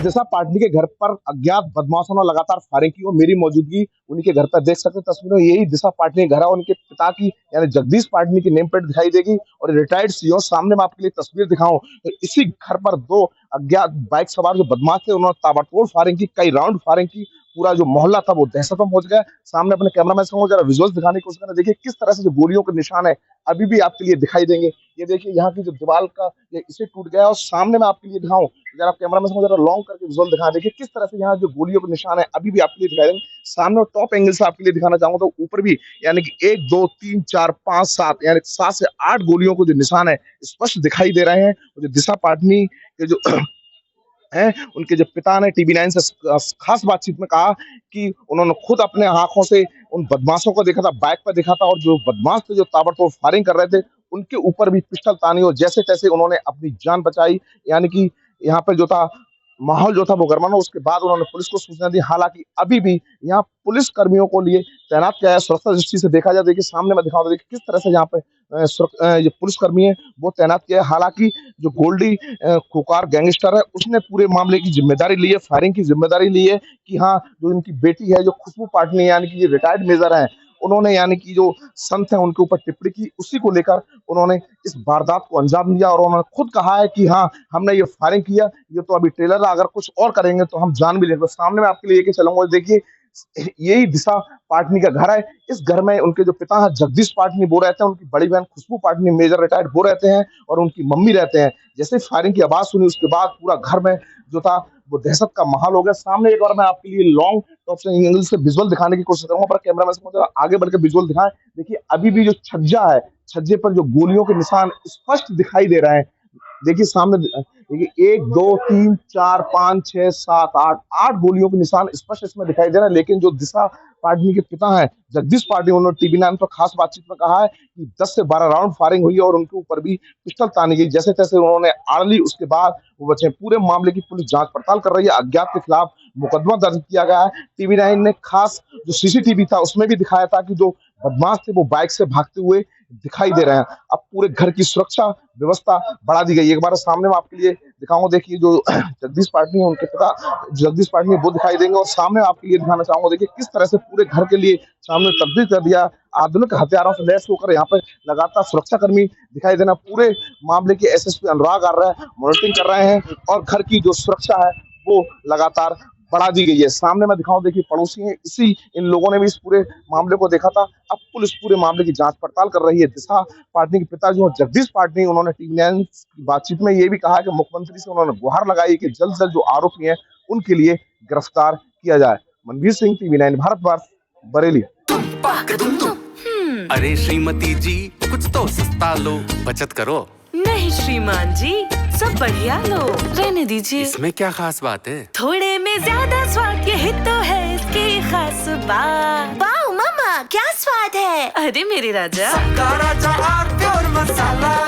दिशा पाटनी के घर पर अज्ञात बदमाशों ने लगातार फायरिंग की और मेरी मौजूदगी उन्हीं के घर पर देख सकते हैं तस्वीरों। यही दिशा पाटनी का घर है। उनके पिता की यानी जगदीश पाटनी की नेम प्लेट दिखाई देगी और रिटायर्ड सीओ। सामने मैं आपके लिए तस्वीर दिखाऊं तो इसी घर पर दो अज्ञात बाइक सवार जो बदमाश थे उन्होंने ताबड़तोड़ फायरिंग की, कई राउंड फायरिंग की। पूरा जो मोहल्ला था वो दहशत में पहुंच गया। सामने अपने कैमरामैन से जरा विजुअल्स दिखाने की कोशिश करें। देखिए किस तरह से जो गोलियों के निशान है अभी भी आपके लिए दिखाई देंगे। ये देखिए यहाँ की जो दीवार का ये इसे टूट गया और सामने मैं आपके लिए दिखाऊं जरा कैमरामैन से जरा लॉन्ग करके विजुअल दिखा। देखिए किस तरह से यहाँ जो गोलियों के निशान है अभी भी आपके लिए दिखाई देंगे। सामने टॉप एंगल से आपके लिए दिखाना चाहूंगा तो ऊपर भी यानी कि 1 2 3 4 5 7 यानी 7 से 8 गोलियों को जो निशान है स्पष्ट दिखाई दे रहे हैं। जो दिशा पाटनी के जो हैं उनके जो पिता ने टीवी 9 से खास बातचीत में कहा कि उन्होंने खुद अपने आंखों से उन बदमाशों को देखा था, बाइक पर देखा था और जो बदमाश थे जो ताबड़तोड़ फायरिंग कर रहे थे उनके ऊपर भी पिस्टल तानी और जैसे तैसे उन्होंने अपनी जान बचाई। यानी कि यहाँ पे जो था माहौल जो था वो गर्मा था। उसके बाद उन्होंने पुलिस को सूचना दी। हालांकि अभी भी यहाँ पुलिस कर्मियों को लिए तैनात किया है। सुरक्षा दृष्टि से देखा जाए देखिए सामने मैं दिखाऊंगा देखिए किस तरह से यहाँ पे ये पुलिस कर्मी है वो तैनात किया है। हालांकि जो गोल्डी खुकार गैंगस्टर है उसने पूरे मामले की जिम्मेदारी ली है, फायरिंग की जिम्मेदारी ली है कि हाँ जो इनकी बेटी है जो खुशबू पाटनी यानी कि ये रिटायर्ड मेजर है उन्होंने यानी कि जो संत है उनके ऊपर टिप्पणी की, उसी को लेकर उन्होंने इस वारदात को अंजाम दिया। और उन्होंने खुद कहा है कि हाँ हमने ये फायरिंग किया, ये तो अभी ट्रेलर है, अगर कुछ और करेंगे तो हम जान भी लेंगे। सामने मैं आपके लिए लेके चलूंगा। देखिए यही दिशा पाटनी का घर है। इस घर में उनके जो पिता है जगदीश पाटनी वो रहते हैं, उनकी बड़ी बहन खुशबू पाटनी मेजर रिटायर्ड वो रहते हैं और उनकी मम्मी रहते हैं। जैसे फायरिंग की आवाज सुनी उसके बाद पूरा घर में जो था वो दहशत का माहौल हो गया। सामने एक बार मैं आपके लिए लॉन्ग टॉप से एंगल से विजुअल दिखाने की कोशिश करूंगा पर कैमरा मैन आगे बढ़ के विजुअल दिखाएं। देखिए अभी भी जो छज्जा है, छज्जे पर जो गोलियों के निशान स्पष्ट दिखाई दे रहे हैं। देखिए सामने देखिए 1 2 3 4 5 6 7 8 गोलियों के निशान स्पष्ट इसमें दिखाई दे रहा है। लेकिन जो दिशा पाटनी के पिता हैं जगदीश पाटनी उन्होंने टीवी 9 पर खास बातचीत में कहा है कि 10 से 12 राउंड फायरिंग हुई है और उनके ऊपर भी पिस्टल तानी गई। जैसे तैसे उन्होंने आड़ ली, उसके बाद वो बचे। पूरे मामले की पुलिस जांच पड़ताल कर रही है। अज्ञात के खिलाफ मुकदमा दर्ज किया गया है। टीवी 9 ने खास जो सीसीटीवी था उसमें भी दिखाया था कि जो बदमाश थे वो बाइक से भागते हुए दिखाई दे रहे हैं। अब पूरे घर की सुरक्षा व्यवस्था बढ़ा दी गई। एक बार सामने मैं आपके लिए दिखाऊंगा। देखिए जो जगदीश पाटनी है उनके पिता जगदीश पाटनी वो दिखाई देंगे और सामने आपके लिए दिखाना चाहूंगा। देखिए किस तरह से पूरे घर के लिए सामने तब्दील कर दिया। आधुनिक हथियारों से लैस होकर यहाँ पे लगातार सुरक्षा कर्मी दिखाई देना। पूरे मामले के एसएसपी अनुराग आ रहा है, मॉनिटरिंग कर रहे हैं और घर की जो सुरक्षा है वो लगातार बढ़ा दी गई है। सामने मैं दिखाऊं देखिए पड़ोसी हैं, इसी इन लोगों ने भी इस पूरे मामले को देखा था। अब पुलिस पूरे मामले की जांच पड़ताल कर रही है। दिशा पाटनी के पिता जो जगदीश पाटनी उन्होंने टीवी 9 की बातचीत में ये भी कहा कि मुख्यमंत्री से उन्होंने गुहार लगाई कि जल्द से जल्द जो आरोपी हैं उनके लिए गिरफ्तार किया जाए। मनवीर सिंह, टीवी 9 भारतवर्ष, बरेली। अरे श्रीमती जी कुछ तो सस्ता लो, बचत करो। नहीं श्रीमान जी सब बढ़िया लो, रहने दीजिए। इसमें क्या खास बात है? थोड़े में ज्यादा स्वाद, यही तो है इसकी खास बात। वाओ मम्मा क्या स्वाद है। अरे मेरे राजा राजा और प्योर मसाला।